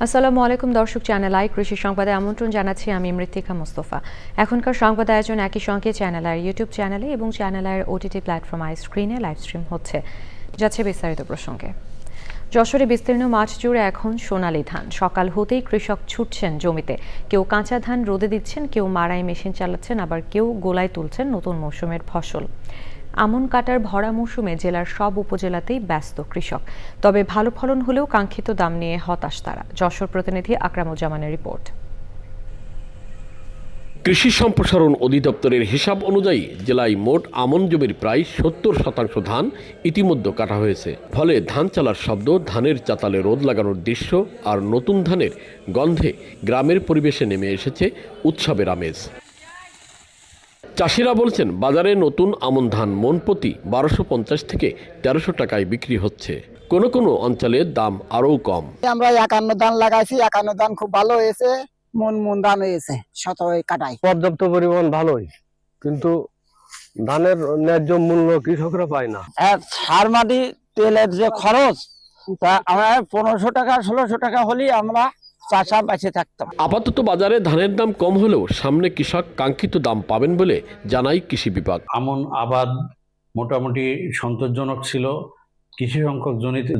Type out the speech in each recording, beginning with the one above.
আসসালামু আলাইকুম দর্শক, চ্যানেল আই কৃষি সংবাদে আমন্ত্রণ জানাচ্ছি আমি মৃত্তিকা মোস্তফা। এখনকার সংবাদ আয়োজন একই সঙ্গে চ্যানেল আইয়ের ইউটিউব চ্যানেলে এবং চ্যানেল আইয়ের ওটিটি প্ল্যাটফর্ম আই স্ক্রিনে লাইভ স্ট্রিম হচ্ছে। যাচ্ছে বিস্তারিত প্রসঙ্গে। যশোরে বিস্তীর্ণ মাঠ জুড়ে এখন সোনালী ধান। সকাল হতেই কৃষক ছুটছেন জমিতে। কেউ কাঁচা ধান রোদে দিচ্ছেন, কেউ মাড়াই মেশিন চালাচ্ছেন, আবার কেউ গোলায় তুলছেন নতুন মৌসুমের ফসল। আমন কাটার ভরা মৌসুমে জেলার সব উপজেলাতেই ব্যস্ত কৃষক। তবে ভালো ফলন হলেও কাঙ্ক্ষিত দাম নিয়ে হতাশ তারা। যশোর প্রতিনিধি আকরামুজ্জামানের রিপোর্ট। কৃষি সম্প্রসারণ অধিদপ্তরের হিসাব অনুযায়ী জেলায় মোট আমন জমির প্রায় ৭০% ধান ইতিমধ্যে কাটা হয়েছে। ফলে ধান চালার শব্দ, ধানের চাতালে রোদ লাগানোর দৃশ্য আর নতুন ধানের গন্ধে গ্রামের পরিবেশে নেমে এসেছে উৎসবের আমেজ। চাষিরা বলছেন, বাজারে নতুন আমন ধান মন প্রতি ১২৫০ থেকে ১৩০০ টাকায় বিক্রি হচ্ছে। কোনো কোনো অঞ্চলে দাম আরও কম। আমরা ৫১ ধান লাগাইছি, ৫১ ধান খুব ভালো হয়েছে, মন ধান হয়েছে ১৭ কাটায়। পর্যাপ্ত পরিমাণ ভালোই, কিন্তু ধানের ন্যায্য মূল্য কৃষকরা পায় না। সার মাটি তেলের যে খরচ, তা আমরা ১৫০০ টাকা ১৬০০ টাকা হলেই আমরা চাষা বেঁচে থাকতাম। আপাতত বাজারে ধানের দাম কম হলেও সামনে কৃষক কাঙ্ক্ষিত দাম পাবেন বলে জানায় কৃষি বিভাগ। আমন আবাদ মোটামুটি সন্তোষজনক ছিল। কিছু সংখ্যক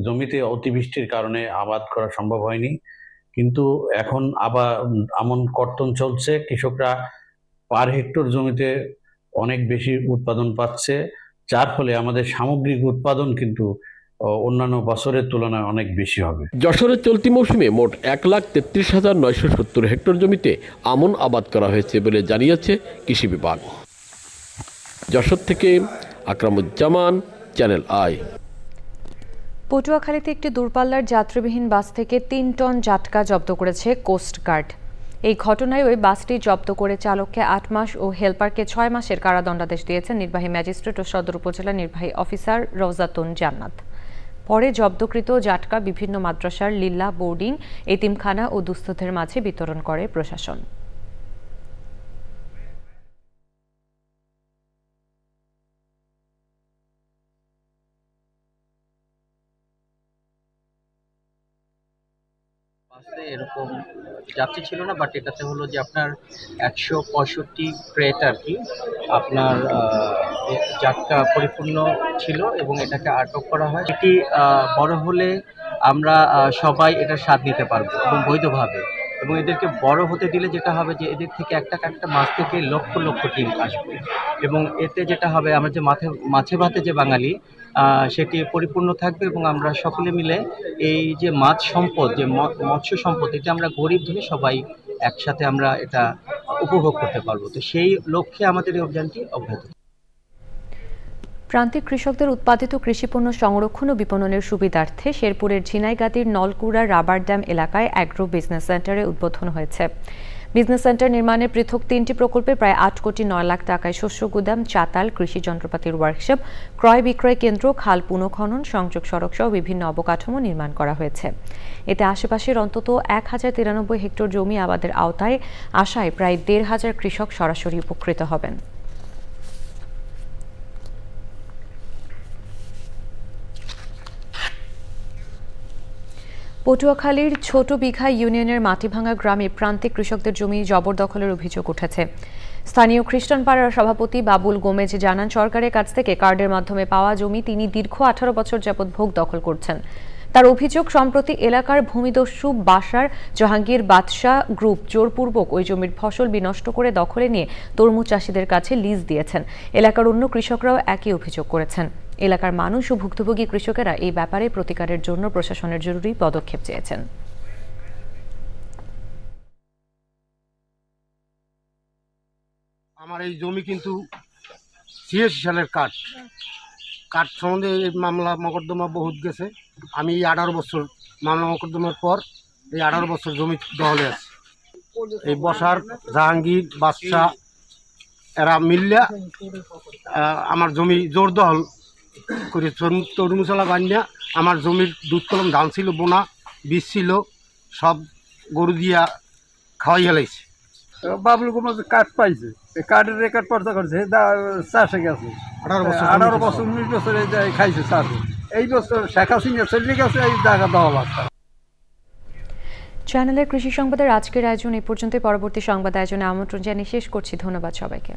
জমিতে অতিবৃষ্টির কারণে আবাদ করা সম্ভব হয়নি, কিন্তু এখন আবার আমন কর্তন চলছে। কৃষকরা পার হেক্টর জমিতে অনেক বেশি উৎপাদন পাচ্ছে, যার ফলে আমাদের সামগ্রিক উৎপাদন কিন্তু অন্যান্য বছরের তুলনায় অনেক বেশি হবে। যশোরের চলতি মৌসুমে মোট ১,৩৩,৯৭০ হেক্টর জমিতে আমন আবাদ করা হয়েছে বলে জানিয়েছে কৃষি বিভাগ। যশোর থেকে আকরামুজ্জামান, চ্যানেল আই। পটুয়াখালীতে একটি দূরপাল্লার যাত্রীবিহীন বাস থেকে ৩ টন জাটকা জব্দ করেছে কোস্টগার্ড। এই ঘটনায় ওই বাসটি জব্দ করে চালককে ৮ মাস ও হেলপারকে ৬ মাসের কারাদণ্ডাদেশ দিয়েছেন নির্বাহী ম্যাজিস্ট্রেট ও সদর উপজেলা নির্বাহী অফিসার রওজাতুন জান্নাত। পরে জব্দকৃত জাটকা বিভিন্ন মাদ্রাসার লিল্লা, বোর্ডিং, এতিমখানা ও দুস্থদের মাঝে বিতরণ করে প্রশাসন। বাসে এরকম যাত্রী ছিল না, বাট এটাতে হলো যে আপনার ১৬৫ ক্রেট আর কি আপনার জাটকা পরিপূর্ণ ছিল এবং এটাকে আটক করা হয়। এটি বড় হলে আমরা সবাই এটার স্বাদ নিতে পারবো এবং বৈধভাবে, এবং এদেরকে বড় হতে দিলে যেটা হবে যে এদের থেকে একটা মাছ থেকে লক্ষ লক্ষ ডিম আসবে, এবং এতে যেটা হবে আমরা যে মাছে ভাতে যে বাঙালি সেটি পরিপূর্ণ থাকবে, এবং আমরা সকলে মিলে এই যে মাছ সম্পদ, যে মৎস্য সম্পদ, এটা আমরা গরিব ধনী সবাই একসাথে আমরা এটা উপভোগ করতে পারবো। তো সেই লক্ষ্যে আমাদের এই অভিযানটি অব্যাহত। প্রান্তিক কৃষকদের উৎপাদিত কৃষিপণ্য সংরক্ষণ ও বিপণনের সুবিধার্থে শেরপুরের ঝিনাইগাতির নলকুড়া রাবার ড্যাম এলাকায় অ্যাগ্রো বিজনেস সেন্টারে উদ্বোধন হয়েছে। বিজনেস সেন্টার নির্মাণে পৃথক ৩টি প্রকল্পে প্রায় ৮ কোটি ৯ লাখ টাকায় শস্য গুদাম, চাতাল, কৃষি যন্ত্রপাতির ওয়ার্কশপ, ক্রয় বিক্রয় কেন্দ্র, খাল পুনঃখনন, সংযোগ সড়ক সহ বিভিন্ন অবকাঠামো নির্মাণ করা হয়েছে। এতে আশেপাশের অন্তত ১,০৯৩ হেক্টর জমি আবাদের আওতায় আসায় প্রায় ১,৫০০ কৃষক সরাসরি উপকৃত হবেন। পটুয়াখালীর ছোট বিঘা ইউনিয়নের মাটিভাঙ্গা গ্রামে প্রান্তিক কৃষকদের জমি জবরদখলের অভিযোগ উঠেছে। স্থানীয় খ্রিস্টান পাড়ার সভাপতি বাবুল গোমেজ জানান, সরকারের কাছ থেকে কার্ডের মাধ্যমে পাওয়া জমি তিনি দীর্ঘ ১৮ বছর যাবৎ ভোগ দখল করছেন। তার অভিযোগ, সম্প্রতি এলাকার ভূমিদস্যু বাসার জাহাঙ্গীর বাদশাহ গ্রুপ জোরপূর্বক ওই জমির ফসল বিনষ্ট করে দখলে নিয়ে তরমুজ চাষিদের কাছে লিজ দিয়েছেন। এলাকার অন্য কৃষকরাও একই অভিযোগ করেছেন। এলাকার মানুষ ও ভুক্তভোগী কৃষকেরা এই ব্যাপারে প্রতিকারের জন্য প্রশাসনের জরুরি পদক্ষেপ চেয়েছেন। আমার এই জমি কিন্তু ৮৬ সালের কাঠ সম্বন্ধে এই মামলা মকদ্দমা বহুত গেছে। আমি এই ১৮ বছর মামলা মকদ্দমার পর এই ১৮ বছর জমি দখলে আছে। এই বসার জাহাঙ্গীর বাদশাহ এরা মিল্লা আমার জমি জোর দখল করে তরমুজলা বান্যা আমার জমির দুধ কলম ধান ছিল, বোনা বীজ ছিল, সব গরু দিয়া খাওয়াই হেলাইছে। বাবুল গোমেজ কাঠ পাইছে, কাঠের রেকর্ড পর্দা করছে, চাষে গেছে 18 বছর 19 বছর খাইছে চাষে। এই বছর শেখ হাসিনা চলে গেছে, এই জায়গা দেওয়া লাগছে। চ্যানেলের কৃষি সংবাদের আজকের আয়োজন এ পর্যন্ত। পরবর্তী সংবাদ আয়োজনে আমন্ত্রণ জানিয়ে শেষ করছি। ধন্যবাদ সবাইকে।